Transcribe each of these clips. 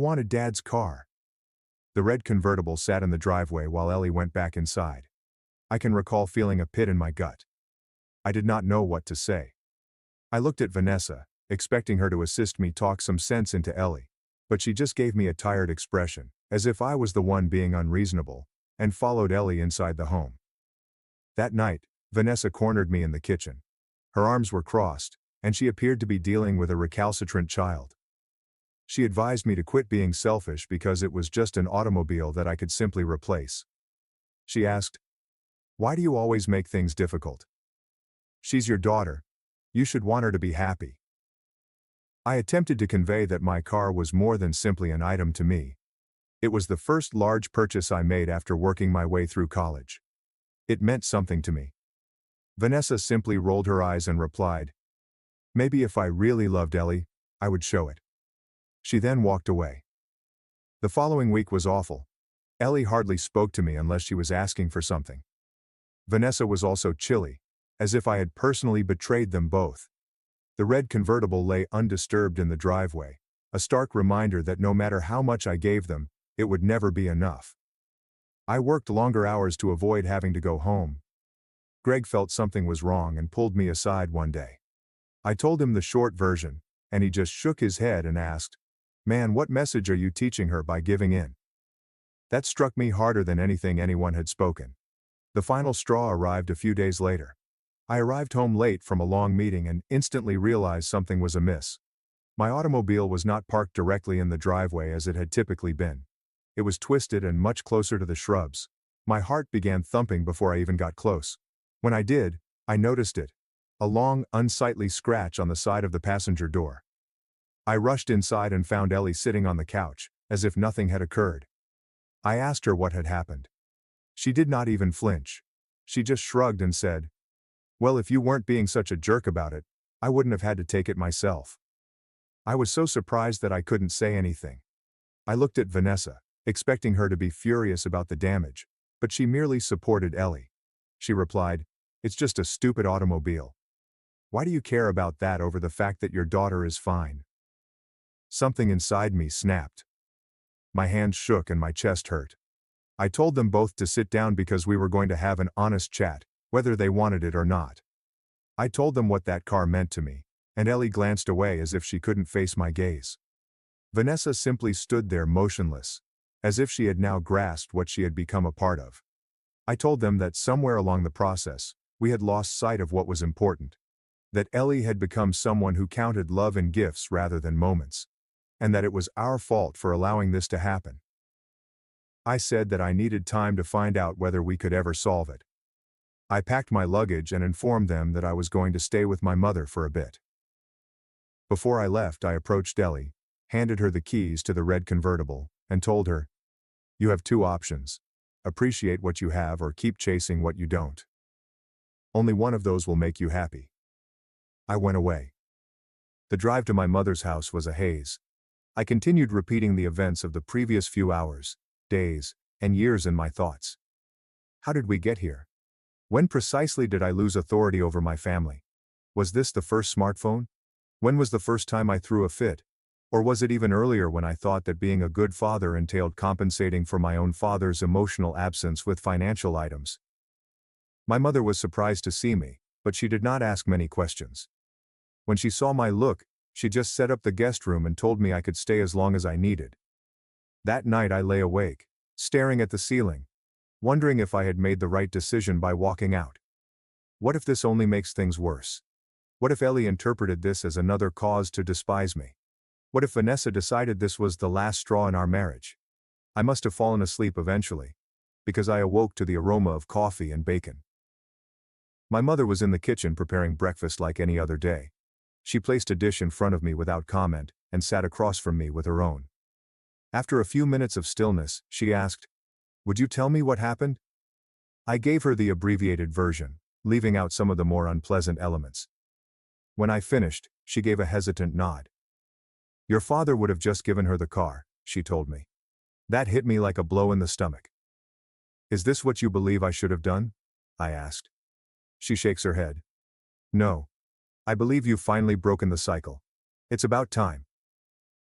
wanted Dad's car." The red convertible sat in the driveway while Ellie went back inside. I can recall feeling a pit in my gut. I did not know what to say. I looked at Vanessa, expecting her to assist me talk some sense into Ellie, but she just gave me a tired expression, as if I was the one being unreasonable, and followed Ellie inside the home. That night, Vanessa cornered me in the kitchen. Her arms were crossed, and she appeared to be dealing with a recalcitrant child. She advised me to quit being selfish because it was just an automobile that I could simply replace. She asked, "Why do you always make things difficult? She's your daughter. You should want her to be happy." I attempted to convey that my car was more than simply an item to me. It was the first large purchase I made after working my way through college. It meant something to me. Vanessa simply rolled her eyes and replied, "Maybe if I really loved Ellie, I would show it." She then walked away. The following week was awful. Ellie hardly spoke to me unless she was asking for something. Vanessa was also chilly, as if I had personally betrayed them both. The red convertible lay undisturbed in the driveway, a stark reminder that no matter how much I gave them, it would never be enough. I worked longer hours to avoid having to go home. Greg felt something was wrong and pulled me aside one day. I told him the short version, and he just shook his head and asked, "Man, what message are you teaching her by giving in?" That struck me harder than anything anyone had spoken. The final straw arrived a few days later. I arrived home late from a long meeting and instantly realized something was amiss. My automobile was not parked directly in the driveway as it had typically been. It was twisted and much closer to the shrubs. My heart began thumping before I even got close. When I did, I noticed it. A long, unsightly scratch on the side of the passenger door. I rushed inside and found Ellie sitting on the couch, as if nothing had occurred. I asked her what had happened. She did not even flinch. She just shrugged and said, "Well, if you weren't being such a jerk about it, I wouldn't have had to take it myself." I was so surprised that I couldn't say anything. I looked at Vanessa, expecting her to be furious about the damage, but she merely supported Ellie. She replied, "It's just a stupid automobile. Why do you care about that over the fact that your daughter is fine?" Something inside me snapped. My hands shook and my chest hurt. I told them both to sit down because we were going to have an honest chat, whether they wanted it or not. I told them what that car meant to me, and Ellie glanced away as if she couldn't face my gaze. Vanessa simply stood there motionless, as if she had now grasped what she had become a part of. I told them that somewhere along the process, we had lost sight of what was important. That Ellie had become someone who counted love in gifts rather than moments. And that it was our fault for allowing this to happen. I said that I needed time to find out whether we could ever solve it. I packed my luggage and informed them that I was going to stay with my mother for a bit. Before I left, I approached Ellie, handed her the keys to the red convertible, and told her, "You have two options. Appreciate what you have or keep chasing what you don't. Only one of those will make you happy." I went away. The drive to my mother's house was a haze. I continued repeating the events of the previous few hours, days, and years in my thoughts. How did we get here? When precisely did I lose authority over my family? Was this the first smartphone? When was the first time I threw a fit? Or was it even earlier when I thought that being a good father entailed compensating for my own father's emotional absence with financial items? My mother was surprised to see me, but she did not ask many questions. When she saw my look, she just set up the guest room and told me I could stay as long as I needed. That night I lay awake, staring at the ceiling, wondering if I had made the right decision by walking out. What if this only makes things worse? What if Ellie interpreted this as another cause to despise me? What if Vanessa decided this was the last straw in our marriage? I must have fallen asleep eventually, because I awoke to the aroma of coffee and bacon. My mother was in the kitchen preparing breakfast like any other day. She placed a dish in front of me without comment, and sat across from me with her own. After a few minutes of stillness, she asked, "Would you tell me what happened?" I gave her the abbreviated version, leaving out some of the more unpleasant elements. When I finished, she gave a hesitant nod. "Your father would have just given her the car," she told me. That hit me like a blow in the stomach. "Is this what you believe I should have done?" I asked. She shakes her head. "No. I believe you've finally broken the cycle. It's about time."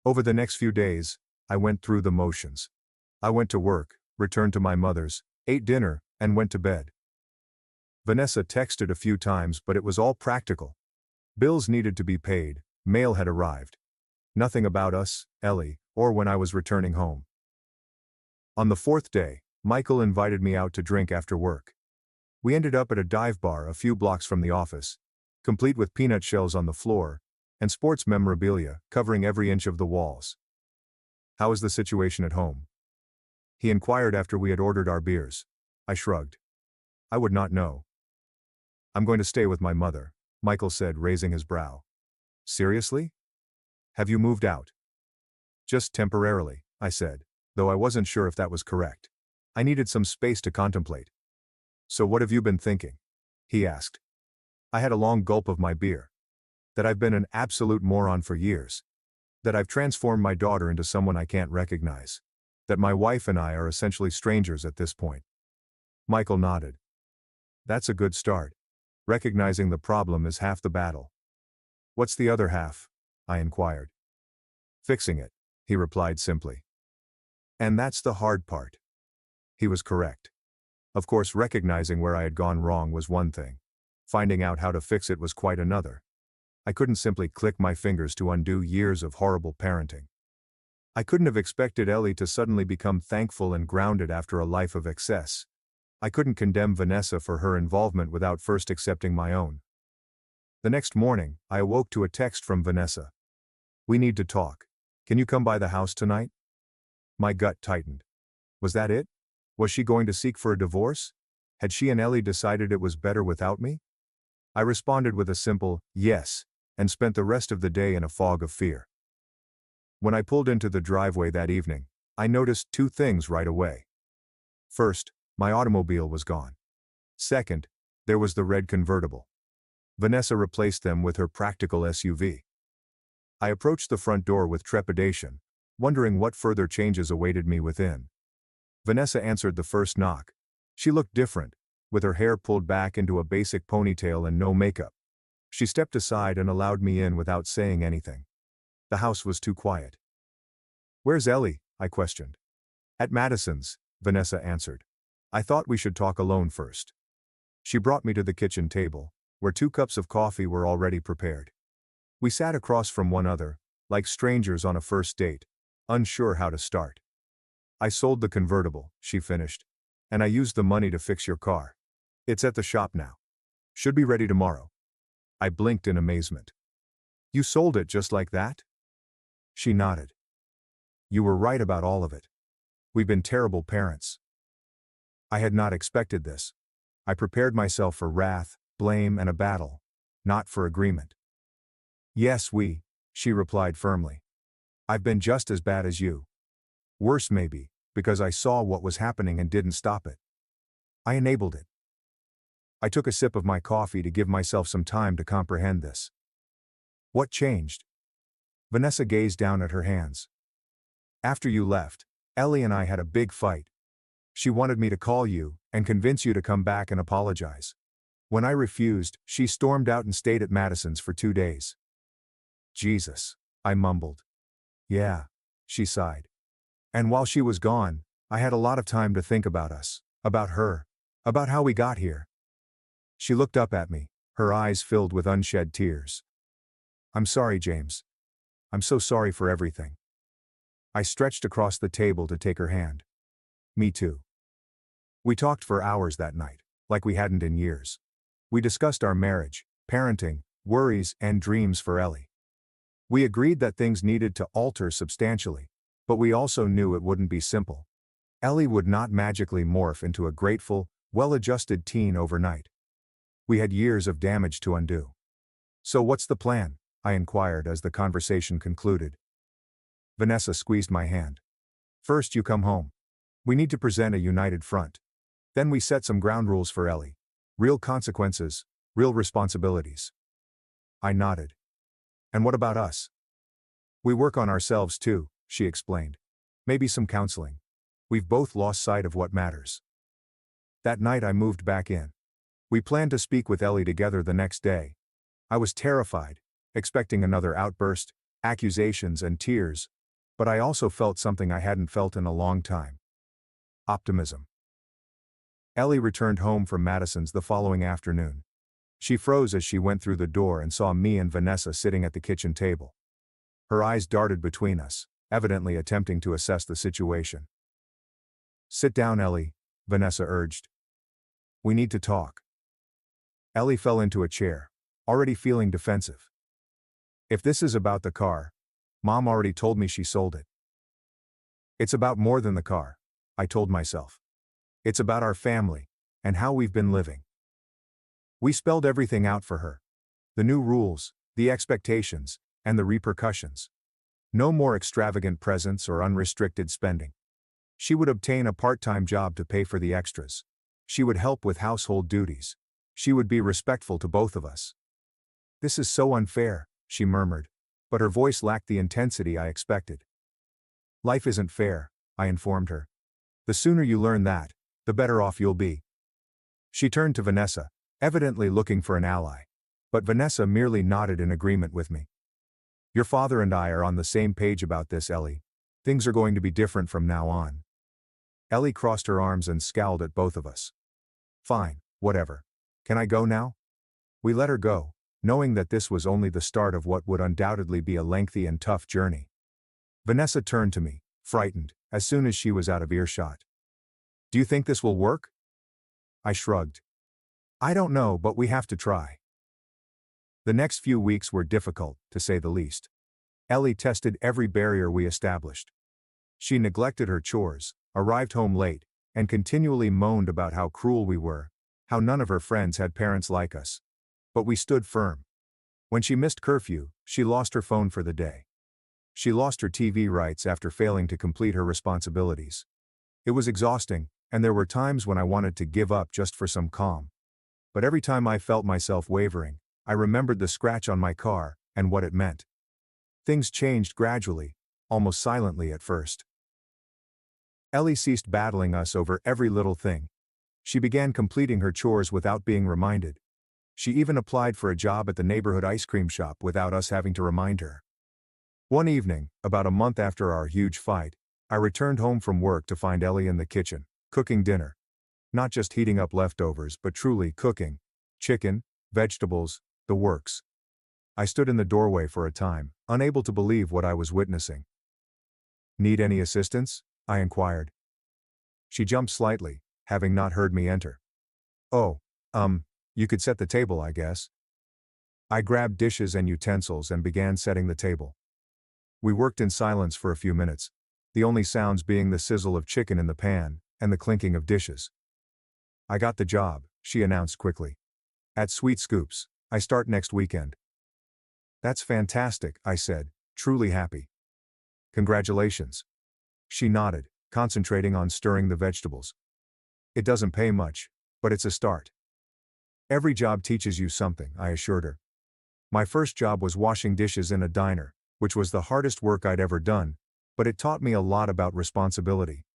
Over the next few days, I went through the motions. I went to work, returned to my mother's, ate dinner, and went to bed. Vanessa texted a few times, but it was all practical. Bills needed to be paid, mail had arrived. Nothing about us, Ellie, or when I was returning home. On the fourth day, Michael invited me out to drink after work. We ended up at a dive bar a few blocks from the office, complete with peanut shells on the floor, and sports memorabilia covering every inch of the walls. "How is the situation at home?" he inquired after we had ordered our beers. I shrugged. I would not know. "I'm going to stay with my mother," Michael said, raising his brow. "Seriously? Have you moved out?" "Just temporarily," I said, though I wasn't sure if that was correct. I needed some space to contemplate. "So what have you been thinking?" he asked. I had a long gulp of my beer. That I've been an absolute moron for years. That I've transformed my daughter into someone I can't recognize. That my wife and I are essentially strangers at this point. Michael nodded. "That's a good start. Recognizing the problem is half the battle." "What's the other half?" I inquired. "Fixing it," he replied simply. And that's the hard part. He was correct. Of course, recognizing where I had gone wrong was one thing. Finding out how to fix it was quite another. I couldn't simply click my fingers to undo years of horrible parenting. I couldn't have expected Ellie to suddenly become thankful and grounded after a life of excess. I couldn't condemn Vanessa for her involvement without first accepting my own. The next morning, I awoke to a text from Vanessa. "We need to talk. Can you come by the house tonight?" My gut tightened. Was that it? Was she going to seek for a divorce? Had she and Ellie decided it was better without me? I responded with a simple, yes, and spent the rest of the day in a fog of fear. When I pulled into the driveway that evening, I noticed two things right away. First, my automobile was gone. Second, there was the red convertible. Vanessa replaced them with her practical SUV. I approached the front door with trepidation, wondering what further changes awaited me within. Vanessa answered the first knock. She looked different, with her hair pulled back into a basic ponytail and no makeup. She stepped aside and allowed me in without saying anything. The house was too quiet. "Where's Ellie?" I questioned. "At Madison's," Vanessa answered. "I thought we should talk alone first." She brought me to the kitchen table, where 2 cups of coffee were already prepared. We sat across from one another, like strangers on a first date, unsure how to start. "I sold the convertible," she finished, "and I used the money to fix your car. It's at the shop now. Should be ready tomorrow." I blinked in amazement. "You sold it just like that?" She nodded. "You were right about all of it. We've been terrible parents." I had not expected this. I prepared myself for wrath, blame, and a battle, not for agreement. "Yes, she replied firmly. "I've been just as bad as you. Worse maybe, because I saw what was happening and didn't stop it. I enabled it." I took a sip of my coffee to give myself some time to comprehend this. "What changed?" Vanessa gazed down at her hands. "After you left, Ellie and I had a big fight. She wanted me to call you and convince you to come back and apologize. When I refused, she stormed out and stayed at Madison's for 2 days." "Jesus," I mumbled. "Yeah," she sighed. "And while she was gone, I had a lot of time to think about us, about her, about how we got here." She looked up at me, her eyes filled with unshed tears. "I'm sorry, James. I'm so sorry for everything." I stretched across the table to take her hand. "Me too." We talked for hours that night, like we hadn't in years. We discussed our marriage, parenting, worries, and dreams for Ellie. We agreed that things needed to alter substantially, but we also knew it wouldn't be simple. Ellie would not magically morph into a grateful, well-adjusted teen overnight. We had years of damage to undo. "So what's the plan?" I inquired as the conversation concluded. Vanessa squeezed my hand. "First you come home. We need to present a united front. Then we set some ground rules for Ellie. Real consequences, real responsibilities." I nodded. "And what about us?" "We work on ourselves too," she explained. "Maybe some counseling. We've both lost sight of what matters." That night I moved back in. We planned to speak with Ellie together the next day. I was terrified, expecting another outburst, accusations and tears, But I also felt something I hadn't felt in a long time. Optimism. Ellie returned home from Madison's the following afternoon. She froze as she went through the door and saw me and Vanessa sitting at the kitchen table. Her eyes darted between us, evidently attempting to assess the situation. "Sit down, Ellie," Vanessa urged. "We need to talk." Ellie fell into a chair, already feeling defensive. "If this is about the car, Mom already told me she sold it." "It's about more than the car," I told myself. "It's about our family, and how we've been living." We spelled everything out for her. The new rules, the expectations, and the repercussions. No more extravagant presents or unrestricted spending. She would obtain a part-time job to pay for the extras. She would help with household duties. She would be respectful to both of us. "This is so unfair," she murmured, but her voice lacked the intensity I expected. "Life isn't fair," I informed her. "The sooner you learn that, the better off you'll be." She turned to Vanessa, evidently looking for an ally. But Vanessa merely nodded in agreement with me. "Your father and I are on the same page about this, Ellie. Things are going to be different from now on." Ellie crossed her arms and scowled at both of us. "Fine, whatever. Can I go now?" We let her go, knowing that this was only the start of what would undoubtedly be a lengthy and tough journey. Vanessa turned to me, frightened, as soon as she was out of earshot. "Do you think this will work?" I shrugged. "I don't know, but we have to try." The next few weeks were difficult, to say the least. Ellie tested every barrier we established. She neglected her chores, arrived home late, and continually moaned about how cruel we were, how none of her friends had parents like us. But we stood firm. When she missed curfew, she lost her phone for the day. She lost her TV rights after failing to complete her responsibilities. It was exhausting, and there were times when I wanted to give up just for some calm. But every time I felt myself wavering, I remembered the scratch on my car, and what it meant. Things changed gradually, almost silently at first. Ellie ceased battling us over every little thing. She began completing her chores without being reminded. She even applied for a job at the neighborhood ice cream shop without us having to remind her. One evening, about a month after our huge fight, I returned home from work to find Ellie in the kitchen, cooking dinner. Not just heating up leftovers, but truly cooking. Chicken, vegetables, the works. I stood in the doorway for a time, unable to believe what I was witnessing. "Need any assistance?" I inquired. She jumped slightly, having not heard me enter. "Oh, you could set the table, I guess." I grabbed dishes and utensils and began setting the table. We worked in silence for a few minutes, the only sounds being the sizzle of chicken in the pan and the clinking of dishes. "I got the job," she announced quickly. "At Sweet Scoops. I start next weekend." "That's fantastic," I said, truly happy. "Congratulations." She nodded, concentrating on stirring the vegetables. "It doesn't pay much, but it's a start." "Every job teaches you something," I assured her. My first job was washing dishes in a diner, which was the hardest work I'd ever done, but it taught me a lot about responsibility.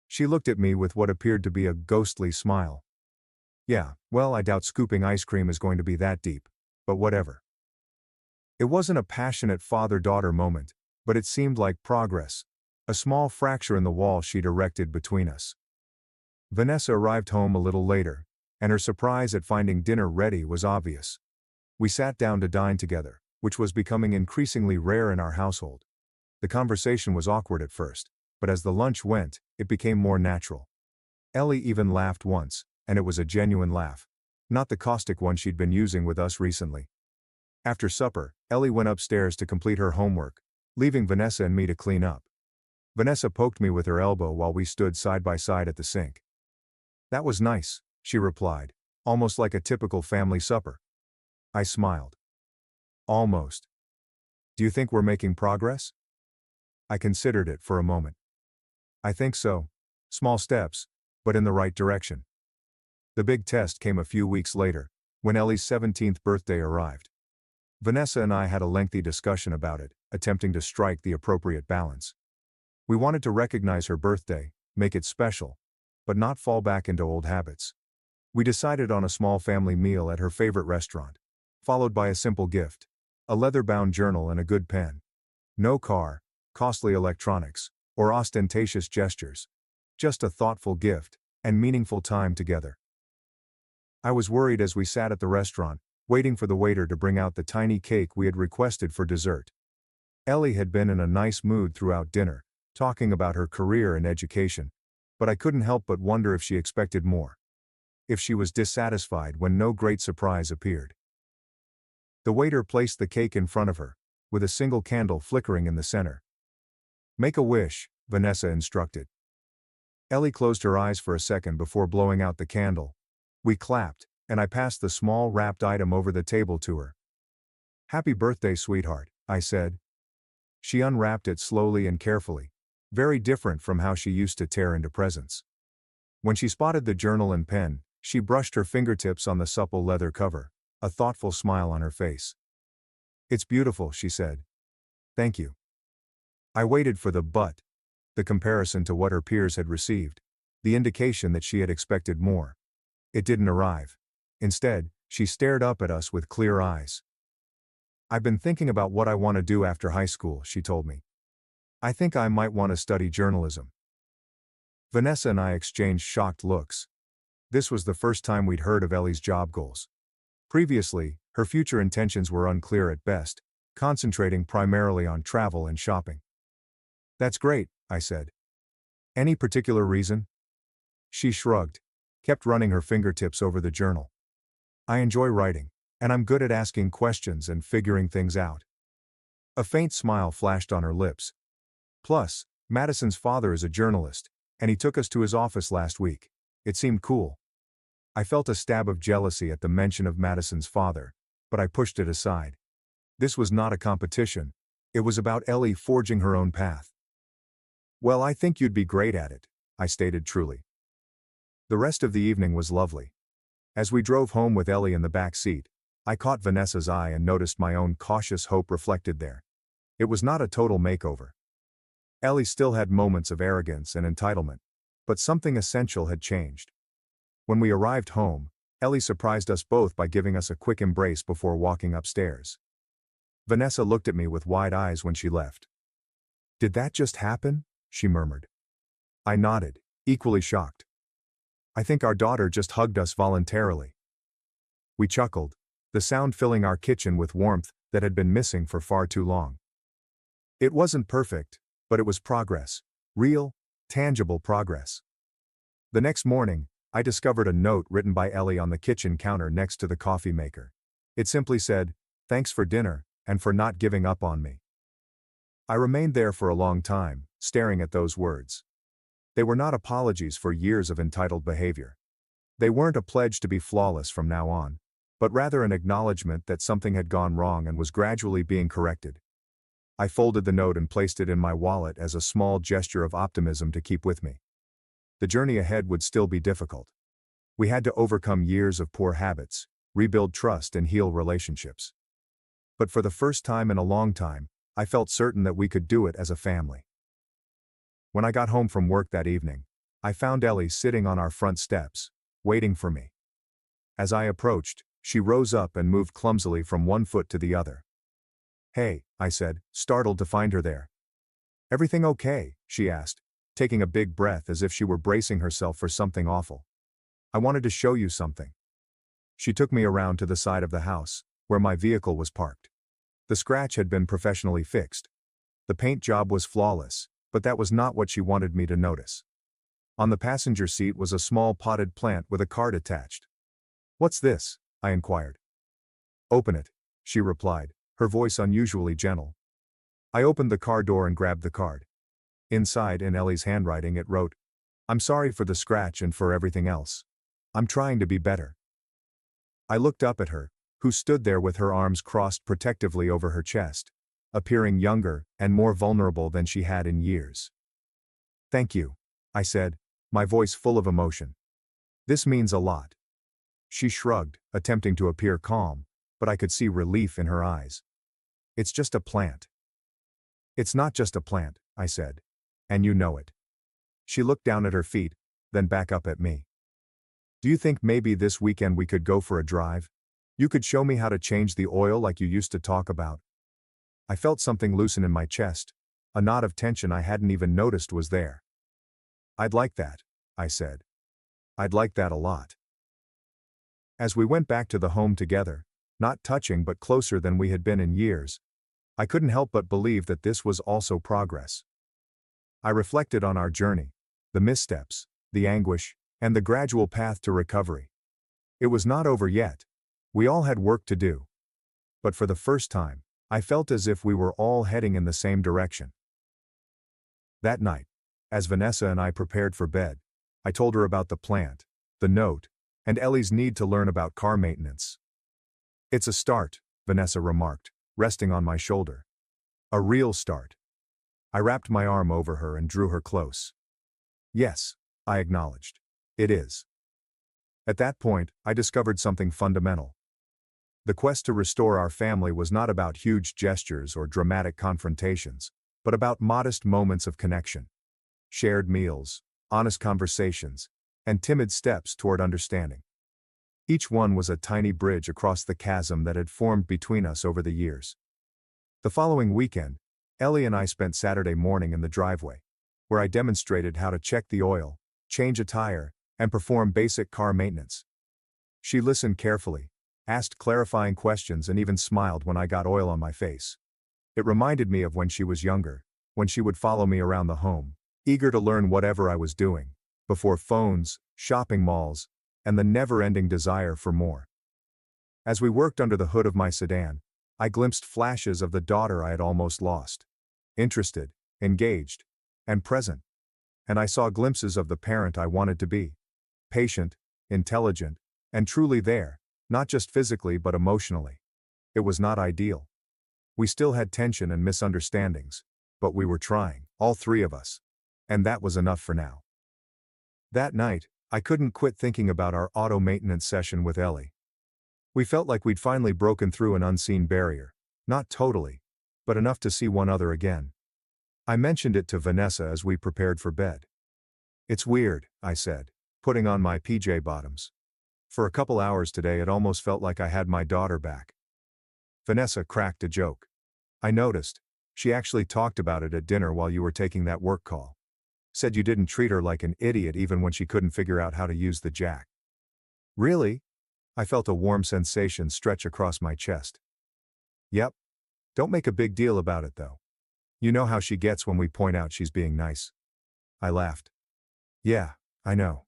She looked at me with what appeared to be a ghostly smile. "Yeah, well, I doubt scooping ice cream is going to be that deep, but whatever." It wasn't a passionate father-daughter moment, but it seemed like progress, a small fracture in the wall she'd erected between us. Vanessa arrived home a little later, and her surprise at finding dinner ready was obvious. We sat down to dine together, which was becoming increasingly rare in our household. The conversation was awkward at first, but as the lunch went, it became more natural. Ellie even laughed once, and it was a genuine laugh, not the caustic one she'd been using with us recently. After supper, Ellie went upstairs to complete her homework, leaving Vanessa and me to clean up. Vanessa poked me with her elbow while we stood side by side at the sink. "That was nice," she replied, "almost like a typical family supper." I smiled. "Almost. Do you think we're making progress?" I considered it for a moment. "I think so. Small steps, but in the right direction." The big test came a few weeks later, when Ellie's 17th birthday arrived. Vanessa and I had a lengthy discussion about it, attempting to strike the appropriate balance. We wanted to recognize her birthday, make it special, but not fall back into old habits. We decided on a small family meal at her favorite restaurant, followed by a simple gift, a leather-bound journal and a good pen. No car, costly electronics, or ostentatious gestures. Just a thoughtful gift, and meaningful time together. I was worried as we sat at the restaurant, waiting for the waiter to bring out the tiny cake we had requested for dessert. Ellie had been in a nice mood throughout dinner, talking about her career and education, but I couldn't help but wonder if she expected more. If she was dissatisfied when no great surprise appeared. The waiter placed the cake in front of her, with a single candle flickering in the center. "Make a wish," Vanessa instructed. Ellie closed her eyes for a second before blowing out the candle. We clapped, and I passed the small wrapped item over the table to her. "Happy birthday, sweetheart," I said. She unwrapped it slowly and carefully, very different from how she used to tear into presents. When she spotted the journal and pen, she brushed her fingertips on the supple leather cover, a thoughtful smile on her face. "It's beautiful," she said. "Thank you." I waited for the but, the comparison to what her peers had received, the indication that she had expected more. It didn't arrive. Instead, she stared up at us with clear eyes. "I've been thinking about what I want to do after high school," she told me. "I think I might want to study journalism." Vanessa and I exchanged shocked looks. This was the first time we'd heard of Ellie's job goals. Previously, her future intentions were unclear at best, concentrating primarily on travel and shopping. "That's great," I said. "Any particular reason?" She shrugged, kept running her fingertips over the journal. "I enjoy writing, and I'm good at asking questions and figuring things out." A faint smile flashed on her lips. "Plus, Madison's father is a journalist, and he took us to his office last week. It seemed cool." I felt a stab of jealousy at the mention of Madison's father, but I pushed it aside. This was not a competition. It was about Ellie forging her own path. "Well, I think you'd be great at it," I stated truly. The rest of the evening was lovely. As we drove home with Ellie in the back seat, I caught Vanessa's eye and noticed my own cautious hope reflected there. It was not a total makeover. Ellie still had moments of arrogance and entitlement, but something essential had changed. When we arrived home, Ellie surprised us both by giving us a quick embrace before walking upstairs. Vanessa looked at me with wide eyes when she left. "Did that just happen?" she murmured. I nodded, equally shocked. "I think our daughter just hugged us voluntarily." We chuckled, the sound filling our kitchen with warmth that had been missing for far too long. It wasn't perfect, but it was progress. Real, tangible progress. The next morning, I discovered a note written by Ellie on the kitchen counter next to the coffee maker. It simply said, "Thanks for dinner, and for not giving up on me." I remained there for a long time, staring at those words. They were not apologies for years of entitled behavior. They weren't a pledge to be flawless from now on, but rather an acknowledgement that something had gone wrong and was gradually being corrected. I folded the note and placed it in my wallet as a small gesture of optimism to keep with me. The journey ahead would still be difficult. We had to overcome years of poor habits, rebuild trust and heal relationships. But for the first time in a long time, I felt certain that we could do it as a family. When I got home from work that evening, I found Ellie sitting on our front steps, waiting for me. As I approached, she rose up and moved clumsily from one foot to the other. "Hey," I said, startled to find her there. "Everything okay?" she asked, taking a big breath as if she were bracing herself for something awful. "I wanted to show you something." She took me around to the side of the house, where my vehicle was parked. The scratch had been professionally fixed. The paint job was flawless, but that was not what she wanted me to notice. On the passenger seat was a small potted plant with a card attached. "What's this?" I inquired. "Open it," she replied, her voice unusually gentle. I opened the car door and grabbed the card. Inside, in Ellie's handwriting, it wrote, "I'm sorry for the scratch and for everything else. I'm trying to be better." I looked up at her, who stood there with her arms crossed protectively over her chest, appearing younger and more vulnerable than she had in years. "Thank you," I said, my voice full of emotion. "This means a lot." She shrugged, attempting to appear calm, but I could see relief in her eyes. "It's just a plant." "It's not just a plant," I said. "And you know it." She looked down at her feet, then back up at me. "Do you think maybe this weekend we could go for a drive? You could show me how to change the oil like you used to talk about." I felt something loosen in my chest. a knot of tension I hadn't even noticed was there. "I'd like that," I said. "I'd like that a lot." As we went back to the home together, not touching but closer than we had been in years, I couldn't help but believe that this was also progress. I reflected on our journey, the missteps, the anguish, and the gradual path to recovery. It was not over yet. We all had work to do. But for the first time, I felt as if we were all heading in the same direction. That night, as Vanessa and I prepared for bed, I told her about the plant, the note, and Ellie's need to learn about car maintenance. "It's a start," Vanessa remarked, resting on my shoulder. "A real start." I wrapped my arm over her and drew her close. "Yes," I acknowledged. "It is." At that point, I discovered something fundamental. The quest to restore our family was not about huge gestures or dramatic confrontations, but about modest moments of connection. Shared meals, honest conversations, and timid steps toward understanding. Each one was a tiny bridge across the chasm that had formed between us over the years. The following weekend, Ellie and I spent Saturday morning in the driveway, where I demonstrated how to check the oil, change a tire, and perform basic car maintenance. She listened carefully, asked clarifying questions, and even smiled when I got oil on my face. It reminded me of when she was younger, when she would follow me around the home, eager to learn whatever I was doing, before phones, shopping malls, and the never-ending desire for more. As we worked under the hood of my sedan, I glimpsed flashes of the daughter I had almost lost. Interested, engaged, and present. And I saw glimpses of the parent I wanted to be. Patient, intelligent, and truly there, not just physically but emotionally. It was not ideal. We still had tension and misunderstandings, but we were trying, all three of us. And that was enough for now. That night, I couldn't quit thinking about our auto maintenance session with Ellie. We felt like we'd finally broken through an unseen barrier, not totally, but enough to see one another again. I mentioned it to Vanessa as we prepared for bed. "It's weird," I said, putting on my PJ bottoms. "For a couple hours today it almost felt like I had my daughter back." Vanessa cracked a joke. "I noticed. She actually talked about it at dinner while you were taking that work call. Said you didn't treat her like an idiot even when she couldn't figure out how to use the jack." "Really?" I felt a warm sensation stretch across my chest. "Yep. Don't make a big deal about it though. You know how she gets when we point out she's being nice." I laughed. "Yeah, I know."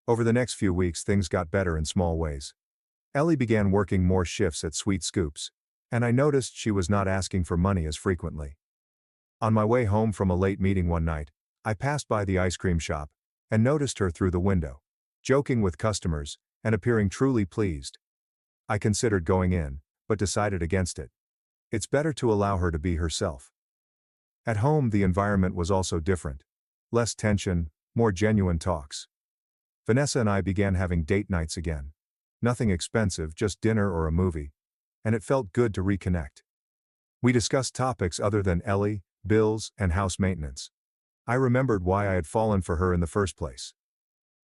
Over the next few weeks things got better in small ways. Ellie began working more shifts at Sweet Scoops, and I noticed she was not asking for money as frequently. On my way home from a late meeting one night, I passed by the ice cream shop and noticed her through the window, joking with customers and appearing truly pleased. I considered going in, but decided against it. It's better to allow her to be herself. At home the environment was also different. Less tension, more genuine talks. Vanessa and I began having date nights again. Nothing expensive, just dinner or a movie. And it felt good to reconnect. We discussed topics other than Ellie, bills, and house maintenance. I remembered why I had fallen for her in the first place.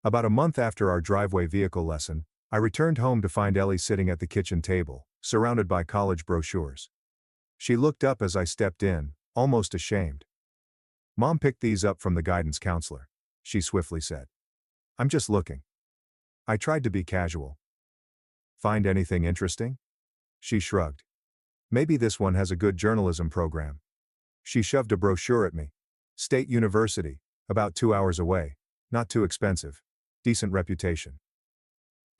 About a month after our driveway vehicle lesson, I returned home to find Ellie sitting at the kitchen table, surrounded by college brochures. She looked up as I stepped in, almost ashamed. "Mom picked these up from the guidance counselor," she swiftly said. "I'm just looking." I tried to be casual. "Find anything interesting?" She shrugged. "Maybe this one has a good journalism program." She shoved a brochure at me. "State University, about 2 hours away, not too expensive, decent reputation."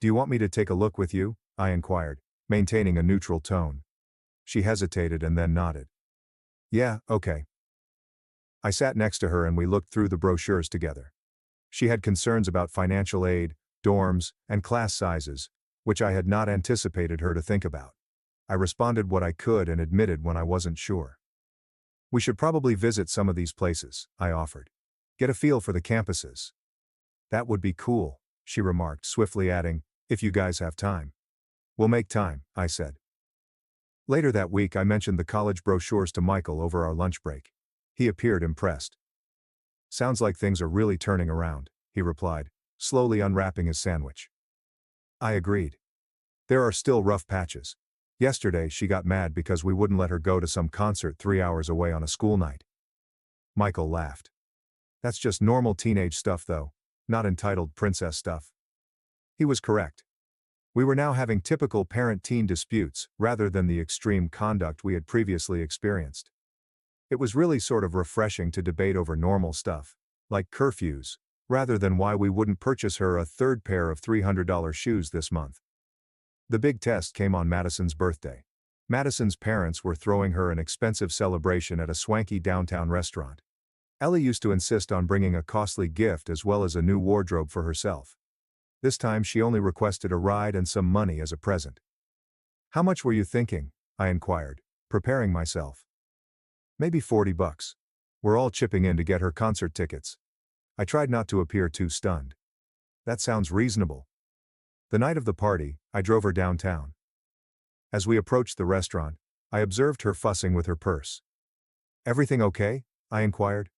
"Do you want me to take a look with you?" I inquired, maintaining a neutral tone. She hesitated and then nodded. "Yeah, okay." I sat next to her and we looked through the brochures together. She had concerns about financial aid, dorms, and class sizes, which I had not anticipated her to think about. I responded what I could and admitted when I wasn't sure. "We should probably visit some of these places," I offered. "Get a feel for the campuses." "That would be cool," she remarked, swiftly adding, "if you guys have time." "We'll make time," I said. Later that week I mentioned the college brochures to Michael over our lunch break. He appeared impressed. "Sounds like things are really turning around," he replied, slowly unwrapping his sandwich. I agreed. There are still rough patches. Yesterday, she got mad because we wouldn't let her go to some concert 3 hours away on a school night. Michael laughed. That's just normal teenage stuff though, not entitled princess stuff. He was correct. We were now having typical parent-teen disputes, rather than the extreme conduct we had previously experienced. It was really sort of refreshing to debate over normal stuff, like curfews, rather than why we wouldn't purchase her a third pair of $300 shoes this month. The big test came on Madison's birthday. Madison's parents were throwing her an expensive celebration at a swanky downtown restaurant. Ellie used to insist on bringing a costly gift as well as a new wardrobe for herself. This time she only requested a ride and some money as a present. "How much were you thinking?" I inquired, preparing myself. "Maybe $40. We're all chipping in to get her concert tickets." I tried not to appear too stunned. "That sounds reasonable." The night of the party, I drove her downtown. As we approached the restaurant, I observed her fussing with her purse. "Everything okay?" I inquired.